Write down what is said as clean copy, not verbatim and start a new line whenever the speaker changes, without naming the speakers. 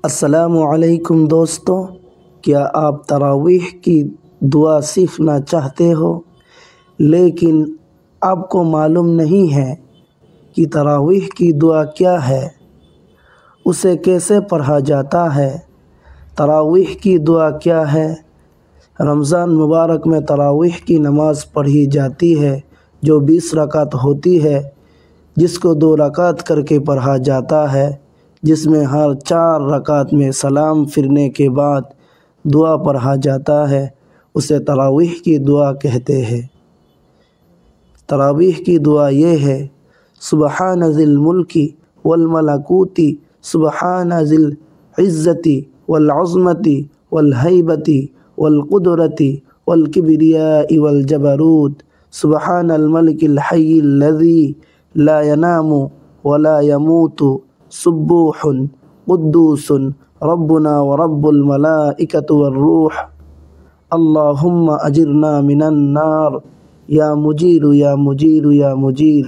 السلام علیکم دوستو، کیا آپ تراویح کی دعا سیکھنا چاہتے ہو لیکن آپ کو معلوم نہیں ہے کہ تراویح کی دعا کیا ہے، اسے کیسے پڑھا جاتا ہے؟ تراویح کی دعا کیا ہے؟ رمضان مبارک میں تراویح کی نماز پڑھی جاتی ہے جو 20 رکعت ہوتی ہے، جس کو 2 رکعت کر کے پڑھا جاتا ہے، جس میں ہر 4 رکعت میں سلام پھرنے کے بعد دعا پڑھا جاتا ہے، اسے تراویح کی دعا کہتے ہیں۔ تراویح کی دعا یہ ہے: سبحان ذی الملک والملکوت، سبحان ذی العزت والعظمت والہیبت والقدرت والکبریاء والجبروت، سبحان الملک الحی الذی لا ینام ولا یموت، سبوح قدوس ربنا ورب الملائکۃ والروح، اللہم اجرنا من النار، یا مجیر یا مجیر یا مجیر۔